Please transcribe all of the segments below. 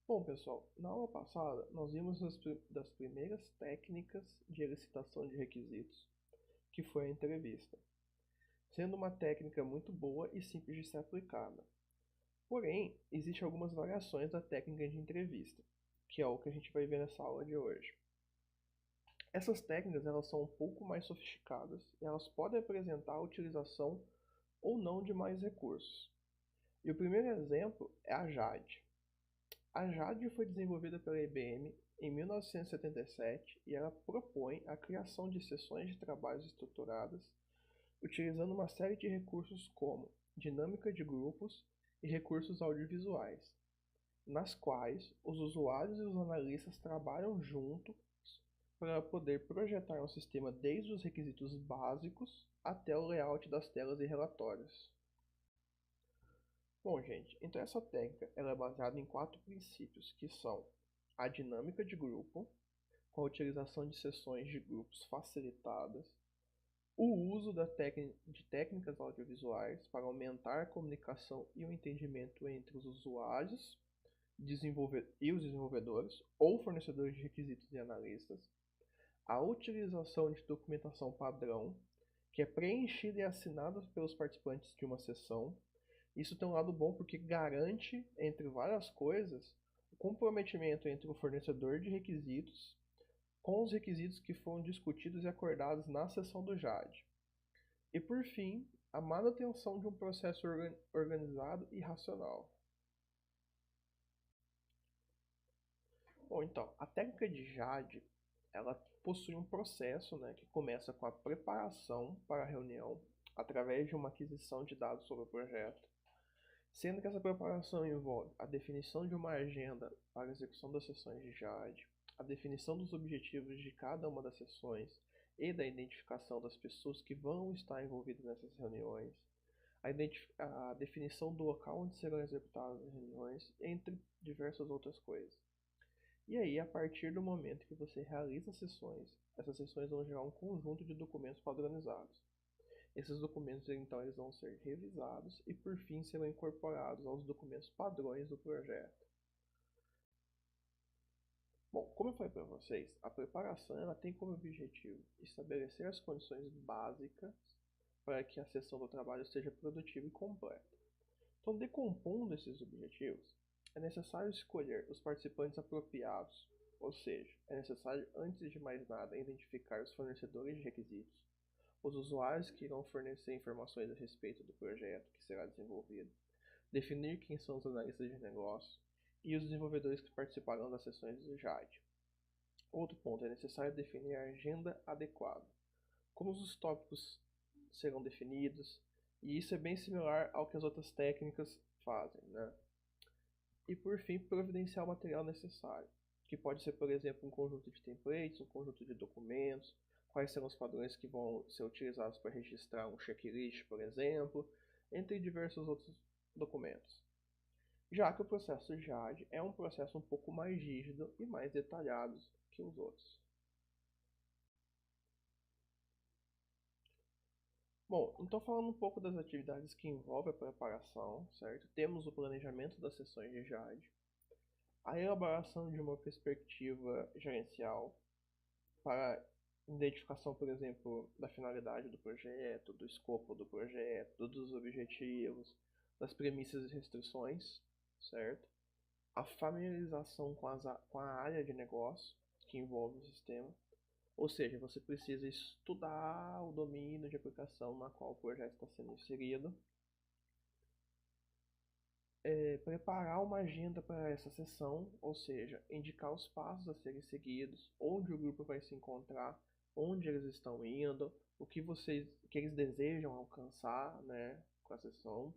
Bom, pessoal, na aula passada nós vimos das primeiras técnicas de elicitação de requisitos, que foi a entrevista, sendo uma técnica muito boa e simples de ser aplicada. Porém, existem algumas variações da técnica de entrevista, que é o que a gente vai ver nessa aula de hoje. Essas técnicas elas são um pouco mais sofisticadas e elas podem apresentar a utilização ou não de mais recursos. E o primeiro exemplo é a JAD. A Jade foi desenvolvida pela IBM em 1977 e ela propõe a criação de sessões de trabalhos estruturadas utilizando uma série de recursos como dinâmica de grupos e recursos audiovisuais, nas quais os usuários e os analistas trabalham juntos para poder projetar um sistema desde os requisitos básicos até o layout das telas e relatórios. Bom, gente, então essa técnica ela é baseada em quatro princípios, que são a dinâmica de grupo, com a utilização de sessões de grupos facilitadas, o uso de técnicas audiovisuais para aumentar a comunicação e o entendimento entre os usuários e os desenvolvedores ou fornecedores de requisitos e analistas, a utilização de documentação padrão, que é preenchida e assinada pelos participantes de uma sessão. Isso tem um lado bom porque garante, entre várias coisas, o comprometimento entre o fornecedor de requisitos com os requisitos que foram discutidos e acordados na sessão do JAD. E por fim, a manutenção de um processo organizado e racional. Bom, então, a técnica de JAD, ela possui um processo, né, que começa com a preparação para a reunião, através de uma aquisição de dados sobre o projeto, sendo que essa preparação envolve a definição de uma agenda para a execução das sessões de JAD, a definição dos objetivos de cada uma das sessões e da identificação das pessoas que vão estar envolvidas nessas reuniões, a definição do local onde serão executadas as reuniões, entre diversas outras coisas. E aí, a partir do momento que você realiza as sessões, essas sessões vão gerar um conjunto de documentos padronizados. Esses documentos, então, eles vão ser revisados e, por fim, serão incorporados aos documentos padrões do projeto. Bom, como eu falei para vocês, a preparação ela tem como objetivo estabelecer as condições básicas para que a sessão do trabalho seja produtiva e completa. Então, decompondo esses objetivos, é necessário escolher os participantes apropriados, ou seja, é necessário, antes de mais nada, identificar os fornecedores de requisitos, os usuários que irão fornecer informações a respeito do projeto que será desenvolvido, definir quem são os analistas de negócio e os desenvolvedores que participarão das sessões do JAD. Outro ponto, é necessário definir a agenda adequada, como os tópicos serão definidos, e isso é bem similar ao que as outras técnicas fazem, né? E por fim, providenciar o material necessário, que pode ser, por exemplo, um conjunto de templates, um conjunto de documentos, quais serão os padrões que vão ser utilizados para registrar um checklist, por exemplo, entre diversos outros documentos. Já que o processo JAD é um processo um pouco mais rígido e mais detalhado que os outros. Bom, então falando um pouco das atividades que envolvem a preparação, certo? Temos o planejamento das sessões de JAD, a elaboração de uma perspectiva gerencial para identificação, por exemplo, da finalidade do projeto, do escopo do projeto, dos objetivos, das premissas e restrições, certo? A familiarização com a área de negócio que envolve o sistema, ou seja, você precisa estudar o domínio de aplicação na qual o projeto está sendo inserido, preparar uma agenda para essa sessão, ou seja, indicar os passos a serem seguidos, onde o grupo vai se encontrar, onde eles estão indo, o que eles desejam alcançar, né, com a sessão,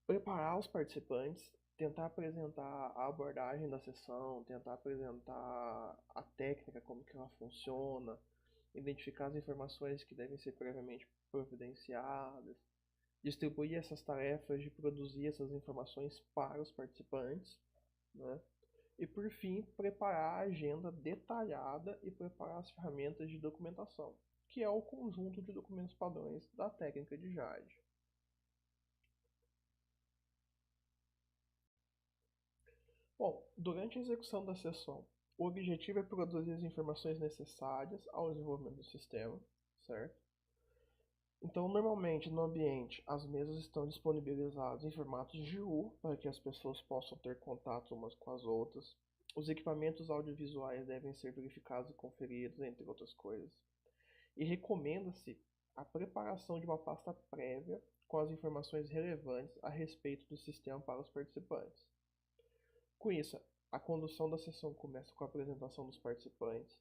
preparar os participantes, tentar apresentar a abordagem da sessão, tentar apresentar a técnica, como que ela funciona, identificar as informações que devem ser previamente providenciadas, distribuir essas tarefas de produzir essas informações para os participantes, né? E por fim, preparar a agenda detalhada e preparar as ferramentas de documentação, que é o conjunto de documentos padrões da técnica de JAD. Bom, durante a execução da sessão, o objetivo é produzir as informações necessárias ao desenvolvimento do sistema, certo? Então, normalmente no ambiente, as mesas estão disponibilizadas em formatos de U para que as pessoas possam ter contato umas com as outras. Os equipamentos audiovisuais devem ser verificados e conferidos, entre outras coisas. E recomenda-se a preparação de uma pasta prévia com as informações relevantes a respeito do sistema para os participantes. Com isso, a condução da sessão começa com a apresentação dos participantes,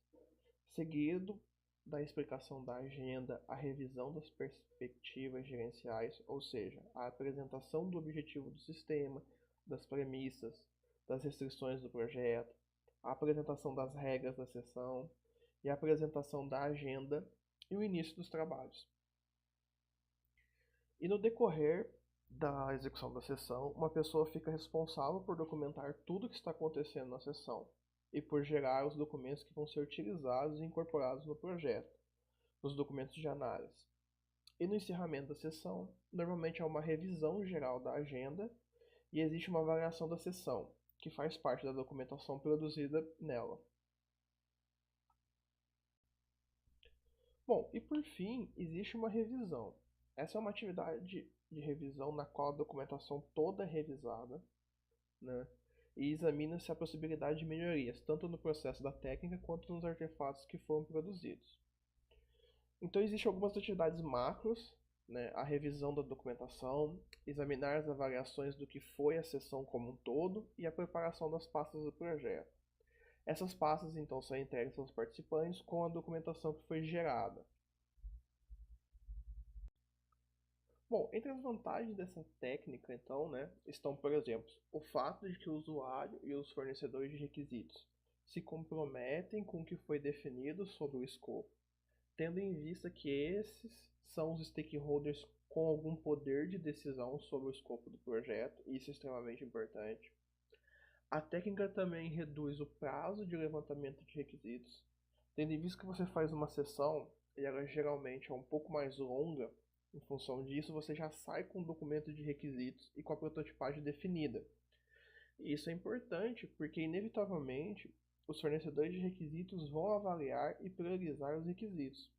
seguido da explicação da agenda, a revisão das perspectivas gerenciais, ou seja, a apresentação do objetivo do sistema, das premissas, das restrições do projeto, a apresentação das regras da sessão e a apresentação da agenda e o início dos trabalhos. E no decorrer da execução da sessão, uma pessoa fica responsável por documentar tudo o que está acontecendo na sessão e por gerar os documentos que vão ser utilizados e incorporados no projeto, nos documentos de análise. E no encerramento da sessão, normalmente há uma revisão geral da agenda e existe uma avaliação da sessão, que faz parte da documentação produzida nela. Bom, e por fim, existe uma revisão. Essa é uma atividade de revisão na qual a documentação toda é revisada, né? E examina-se a possibilidade de melhorias, tanto no processo da técnica quanto nos artefatos que foram produzidos. Então, existem algumas atividades macros, né? A revisão da documentação, examinar as avaliações do que foi a sessão como um todo e a preparação das pastas do projeto. Essas pastas, então, são entregues aos participantes com a documentação que foi gerada. Bom, entre as vantagens dessa técnica, então, né, estão, por exemplo, o fato de que o usuário e os fornecedores de requisitos se comprometem com o que foi definido sobre o escopo, tendo em vista que esses são os stakeholders com algum poder de decisão sobre o escopo do projeto, e isso é extremamente importante. A técnica também reduz o prazo de levantamento de requisitos, tendo em vista que você faz uma sessão e ela geralmente é um pouco mais longa. Em função disso, você já sai com o documento de requisitos e com a prototipagem definida. E isso é importante porque, inevitavelmente, os fornecedores de requisitos vão avaliar e priorizar os requisitos.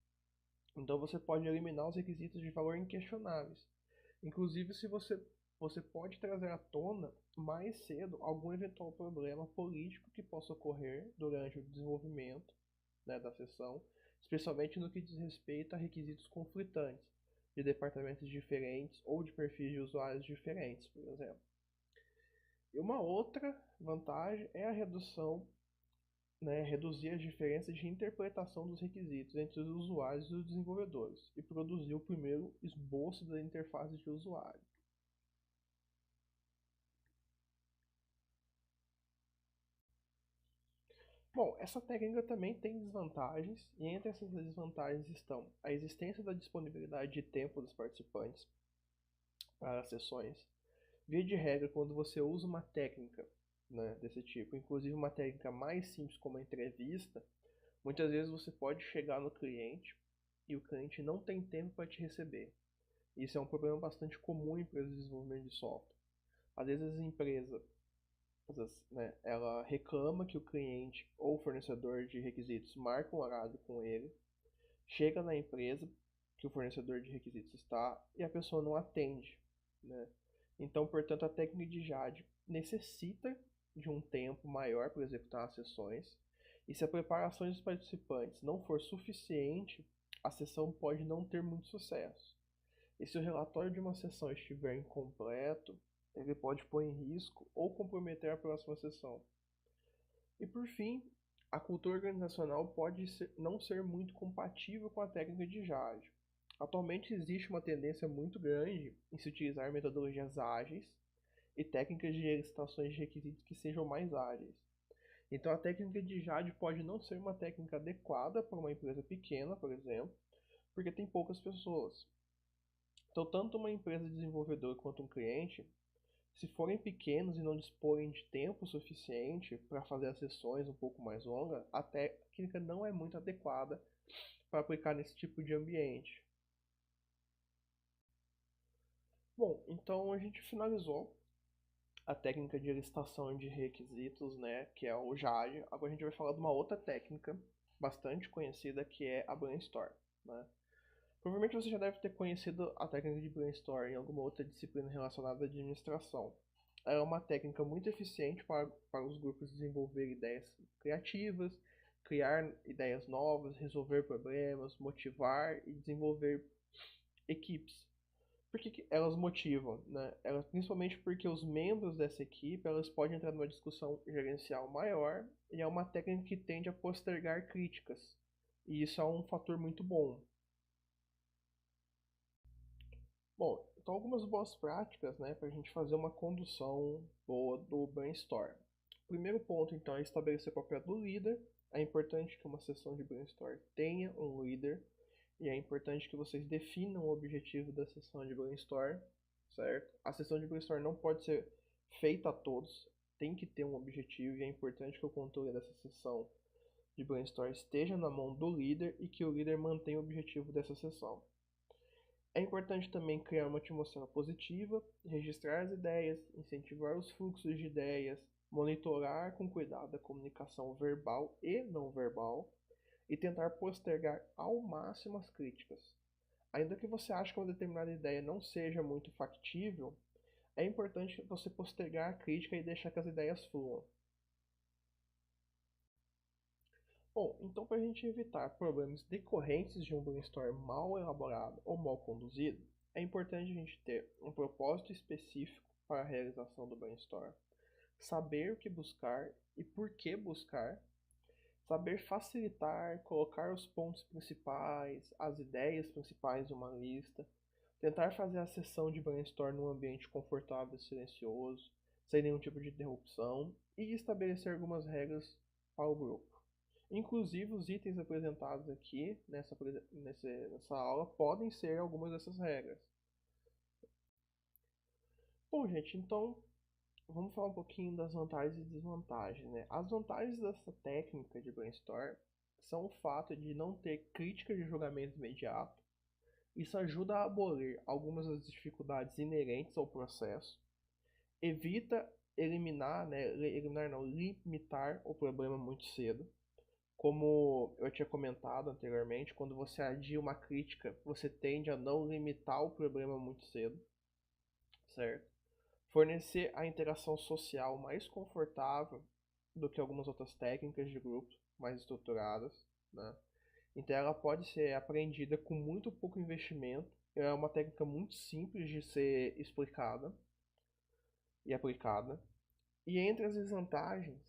Então, você pode eliminar os requisitos de valor inquestionáveis. Inclusive, se você pode trazer à tona mais cedo algum eventual problema político que possa ocorrer durante o desenvolvimento, né, da sessão, especialmente no que diz respeito a requisitos conflitantes de departamentos diferentes ou de perfis de usuários diferentes, por exemplo. E uma outra vantagem é a redução, né, reduzir as diferenças de interpretação dos requisitos entre os usuários e os desenvolvedores e produzir o primeiro esboço da interface de usuário. Bom, essa técnica também tem desvantagens, e entre essas desvantagens estão a existência da disponibilidade de tempo dos participantes para as sessões. Via de regra, quando você usa uma técnica, né, desse tipo, inclusive uma técnica mais simples como a entrevista, muitas vezes você pode chegar no cliente e o cliente não tem tempo para te receber. Isso é um problema bastante comum em empresas de desenvolvimento de software. Às vezes a empresa, né, ela reclama que o cliente ou fornecedor de requisitos marca um horário com ele, chega na empresa que o fornecedor de requisitos está e a pessoa não atende, né? Então, portanto, a técnica de JAD necessita de um tempo maior para executar as sessões, e se a preparação dos participantes não for suficiente, a sessão pode não ter muito sucesso. E se o relatório de uma sessão estiver incompleto, ele pode pôr em risco ou comprometer a próxima sessão. E por fim, a cultura organizacional pode não ser muito compatível com a técnica de JAD. Atualmente existe uma tendência muito grande em se utilizar metodologias ágeis e técnicas de licitações de requisitos que sejam mais ágeis. Então a técnica de JAD pode não ser uma técnica adequada para uma empresa pequena, por exemplo, porque tem poucas pessoas. Então tanto uma empresa desenvolvedora quanto um cliente, se forem pequenos e não disporem de tempo suficiente para fazer as sessões um pouco mais longas, a técnica não é muito adequada para aplicar nesse tipo de ambiente. Bom, então a gente finalizou a técnica de licitação de requisitos, né, que é o JAD. Agora a gente vai falar de uma outra técnica bastante conhecida, que é a Brainstorm, né? Provavelmente você já deve ter conhecido a técnica de Brainstorm em alguma outra disciplina relacionada à administração. Ela é uma técnica muito eficiente para os grupos desenvolver ideias criativas, criar ideias novas, resolver problemas, motivar e desenvolver equipes. Por que elas motivam, né? Elas, principalmente porque os membros dessa equipe elas podem entrar numa discussão gerencial maior e é uma técnica que tende a postergar críticas. E isso é um fator muito bom. Bom, então algumas boas práticas, né, para a gente fazer uma condução boa do brainstorm. O primeiro ponto, então, é estabelecer o papel do líder. É importante que uma sessão de brainstorm tenha um líder e é importante que vocês definam o objetivo da sessão de brainstorm, certo? A sessão de brainstorm não pode ser feita a todos, tem que ter um objetivo e é importante que o controle dessa sessão de brainstorm esteja na mão do líder e que o líder mantenha o objetivo dessa sessão. É importante também criar uma atmosfera positiva, registrar as ideias, incentivar os fluxos de ideias, monitorar com cuidado a comunicação verbal e não verbal e tentar postergar ao máximo as críticas. Ainda que você ache que uma determinada ideia não seja muito factível, é importante você postergar a crítica e deixar que as ideias fluam. Bom, então para a gente evitar problemas decorrentes de um brainstorm mal elaborado ou mal conduzido, é importante a gente ter um propósito específico para a realização do brainstorm, saber o que buscar e por que buscar, saber facilitar, colocar os pontos principais, as ideias principais em uma lista, tentar fazer a sessão de brainstorm num ambiente confortável e silencioso, sem nenhum tipo de interrupção, e estabelecer algumas regras para o grupo. Inclusive, os itens apresentados aqui nessa aula podem ser algumas dessas regras. Bom, gente, então vamos falar um pouquinho das vantagens e desvantagens, né? As vantagens dessa técnica de brainstorm são o fato de não ter crítica de julgamento imediato. Isso ajuda a abolir algumas das dificuldades inerentes ao processo, evita limitar o problema muito cedo. Como eu tinha comentado anteriormente, quando você adia uma crítica, você tende a não limitar o problema muito cedo, certo? Fornecer a interação social mais confortável do que algumas outras técnicas de grupo mais estruturadas, né? Então ela pode ser aprendida com muito pouco investimento. É uma técnica muito simples de ser explicada e aplicada. E entre as desvantagens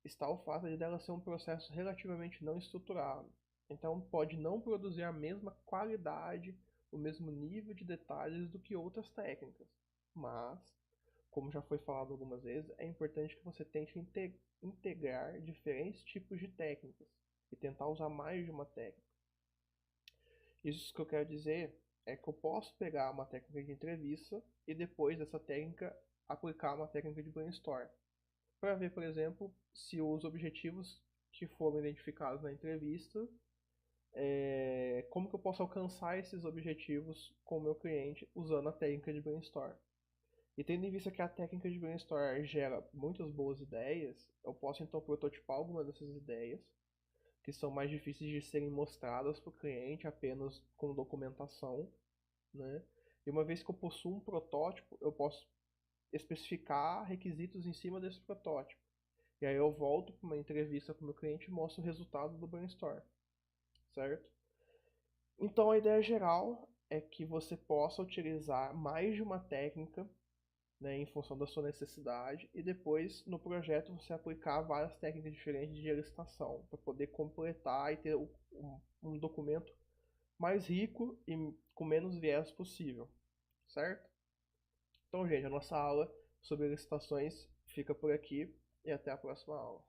está o fato de dela ser um processo relativamente não estruturado. Então pode não produzir a mesma qualidade, o mesmo nível de detalhes do que outras técnicas. Mas, como já foi falado algumas vezes, é importante que você tente integrar diferentes tipos de técnicas e tentar usar mais de uma técnica. Isso que eu quero dizer é que eu posso pegar uma técnica de entrevista e depois dessa técnica aplicar uma técnica de brainstorm para ver, por exemplo, se os objetivos que foram identificados na entrevista, como que eu posso alcançar esses objetivos com o meu cliente usando a técnica de brainstorm. E tendo em vista que a técnica de brainstorm gera muitas boas ideias, eu posso então prototipar algumas dessas ideias, que são mais difíceis de serem mostradas para o cliente apenas com documentação, né? E uma vez que eu possuo um protótipo, eu posso especificar requisitos em cima desse protótipo. E aí eu volto para uma entrevista com o meu cliente e mostro o resultado do brainstorm, certo? Então a ideia geral é que você possa utilizar mais de uma técnica, né, em função da sua necessidade e depois no projeto você aplicar várias técnicas diferentes de licitação para poder completar e ter um documento mais rico e com menos viés possível, certo? Então, gente, a nossa aula sobre licitações fica por aqui e até a próxima aula.